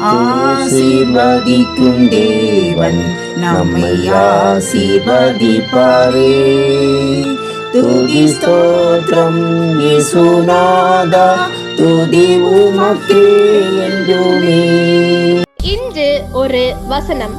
ஆசீர்வதிக்கும் தேவன் நம்மை ஆசீர்வதிப்பாரே. துதி ஸ்தோத்திரம் இயேசுநாதா, துதி உமக்கே என்றுமே. இன்று ஒரு வசனம்.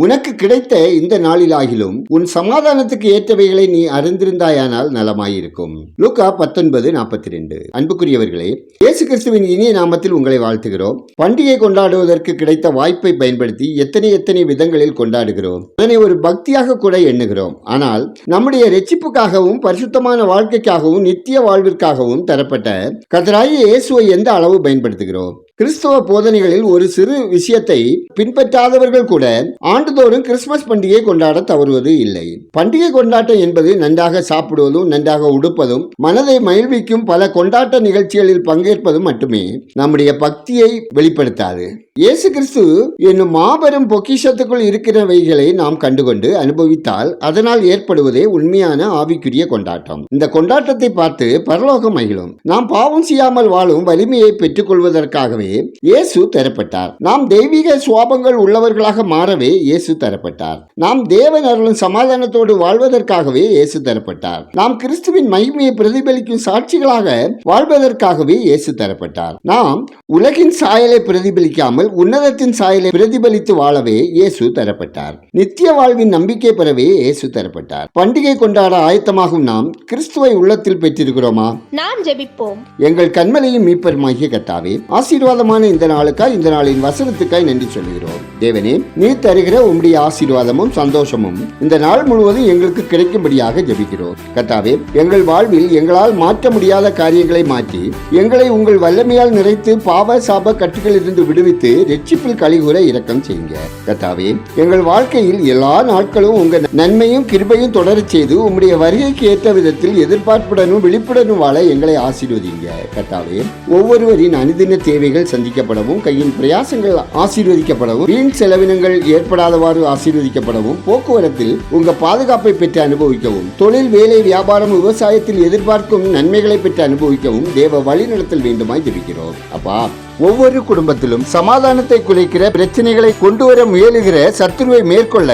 உனக்கு கிடைத்த இந்த நாளிலாகிலும் உன் சமாதானத்துக்கு ஏற்றவைகளை நீ அறிந்திருந்தாயானால் நலமாயிருக்கும். லூக்கா 19:42. அன்புக்குரியவர்களே, இயேசு கிறிஸ்துவின் இனிய நாமத்தில் உங்களை வாழ்த்துகிறோம். பண்டிகை கொண்டாடுவதற்கு கிடைத்த வாய்ப்பை பயன்படுத்தி எத்தனை விதங்களில் கொண்டாடுகிறோம். அதனை ஒரு பக்தியாக கூட எண்ணுகிறோம். ஆனால் நம்முடைய இரட்சிப்புக்காகவும் பரிசுத்தமான வாழ்க்கைக்காகவும் நித்திய வாழ்விற்காகவும் தரப்பட்ட கர்த்தராகிய இயேசுவை எந்த அளவு பயன்படுத்துகிறோம்? கிறிஸ்தவ போதனைகளில் ஒரு சிறு விஷயத்தை பின்பற்றாதவர்கள் கூட ஆண்டுதோறும் கிறிஸ்துமஸ் பண்டிகை கொண்டாட தவறுவது இல்லை. பண்டிகை கொண்டாட்டம் என்பது நன்றாக சாப்பிடுவதும் நன்றாக உடுப்பதும் மனதை மகிழ்விக்கும் பல கொண்டாட்ட நிகழ்ச்சிகளில் பங்கேற்பதும் மட்டுமே நம்முடைய பக்தியை வெளிப்படுத்தாது. இயேசு கிறிஸ்து என்னும் மாபெரும் பொக்கிஷத்துக்குள் இருக்கிறவைகளை நாம் கண்டுகொண்டு அனுபவித்தால் அதனால் ஏற்படுவதே உண்மையான ஆவிக்குரிய கொண்டாட்டம். இந்த கொண்டாட்டத்தை பார்த்து பரலோகம் மகிழும். நாம் பாவம் செய்யாமல் வாழும் வலிமையை பெற்றுக் கொள்வதற்காகவே இயேசு தரப்பட்டார். நாம் தெய்வீக சுவாபங்கள் உள்ளவர்களாக மாறவே இயேசு தரப்பட்டார். நாம் தேவன் அருளும் சமாதானத்தோடு வாழ்வதற்காகவே இயேசு தரப்பட்டார். நாம் கிறிஸ்துவின் மகிமையை பிரதிபலிக்கும் சாட்சிகளாக வாழ்வதற்காகவே இயேசு தரப்பட்டார். நாம் உலகின் சாயலை பிரதிபலிக்காமல் உன்னதத்தின் சாயலை பிரதிபலித்து வாழவே இயேசு தரப்பட்டார். நித்திய வாழ்வின் நம்பிக்கை பெறவே இயேசு தரப்பட்டார். பண்டிகை கொண்டாட ஆயத்தமாகும் நாம் கிறிஸ்துவை உள்ளத்தில் பெற்றிருக்கிறோமா? நாம் ஜெபிப்போம். எங்கள் கண்மலையும் மீட்பருமாகிய கர்த்தாவே, ஆசீர்வாதமான இந்த நாளுக்காய், இந்த நாளின் வசனத்துக்காய் நன்றி சொல்கிறோம். தேவனே, நீர் தருகிற உம்முடைய ஆசீர்வாதமும் சந்தோஷமும் இந்த நாள் முழுவதும் எங்களுக்கு கிடைக்கும்படியாக ஜெபிக்கிறோம். கர்த்தாவே, எங்கள் வாழ்வில் எங்களால் மாற்ற முடியாத காரியங்களை மாற்றி எங்களை உங்கள் வல்லமையால் நிறைத்து பாவ சாப கட்டுகளிலிருந்து விடுவித்து ரட்சிப்பில் கலிகூற இரக்கம் செய்யுங்க. கர்த்தாவே, எங்கள் வாழ்க்கையில் எல்லா நாட்களும் உங்க நன்மையும் கிருபையும் தொடரச் செய்து உம்முடைய வருகைக்கு ஏற்ற விதத்தில் எதிர்பார்ப்புடனும் விழிப்புடனும் வாழ எங்களை ஆசீர்வதிங்க. கர்த்தாவே, ஒவ்வொருவரின் அனுதின தேவைகள் சந்திக்கப்படவும், கையின் பிரயாசங்கள் ஆசீர்வதிக்கப்படவும், வீண் செலவினங்கள் ஏற்படாதவாறு ஆசீர்வதிக்கப்படவும், போக்குவரத்தில் உங்க பாதுகாப்பை பெற்று அனுபவிக்கவும், தொழில், வேலை, வியாபாரம், விவசாயத்தில் எதிர்பார்க்கும் நன்மைகளை பெற்று அனுபவிக்கவும் தேவ வழி நடத்தல் வேண்டுமாய் ஜெபிக்கிறோம். அப்பா, ஒவ்வொரு குடும்பத்திலும் சமாதானத்தை குலைக்கிற பிரச்சனைகளை கொண்டு வர முயலுகிற சத்துருவை மேற்கொள்ள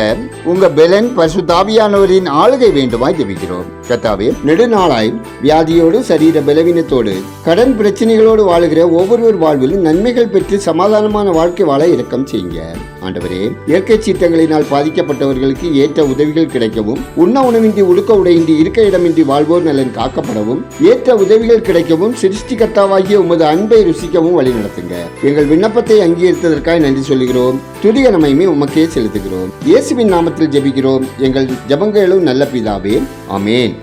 உங்க பெலன் பரிசுத்த ஆவியானவரின் ஆளுகை வேண்டுமாய் ஜெபிக்கிறோம். கர்த்தாவே, நெடுநாளாய் வியாதியோடு, சரீர பலவீனத்தோடு, கடன் பிரச்சனைகளோடு வாழுகிற ஒவ்வொருவர் வாழ்விலும் நன்மைகள் பெற்று சமாதானமான வாழ்க்கை வாழ இரக்கம் செய்யுங்க. ஆண்டவரே, இயற்கை சீற்றங்களினால் பாதிக்கப்பட்டவர்களுக்கு ஏற்ற உதவிகள் கிடைக்கவும், உண்ண உணவின்றி, உடுக்க உடையின்றி, இருக்க இடமின்றி வாழ்வோர் நலன் காக்கப்படவும், ஏற்ற உதவிகள் கிடைக்கவும், சிருஷ்டிகர்த்தாவாகிய உமது அன்பை ருசிக்கவும் வழி நடத்துங்க. எங்கள் விண்ணப்பத்தை அங்கீகரித்ததற்காக நன்றி சொல்லுகிறோம். துதிய நன்மையுமே உமக்கே செலுத்துகிறோம். இயேசுவின் நாமத்தில் ஜெபிக்கிறோம் எங்கள் ஜெபங்களும் நல்ல பிதாவே. ஆமென்.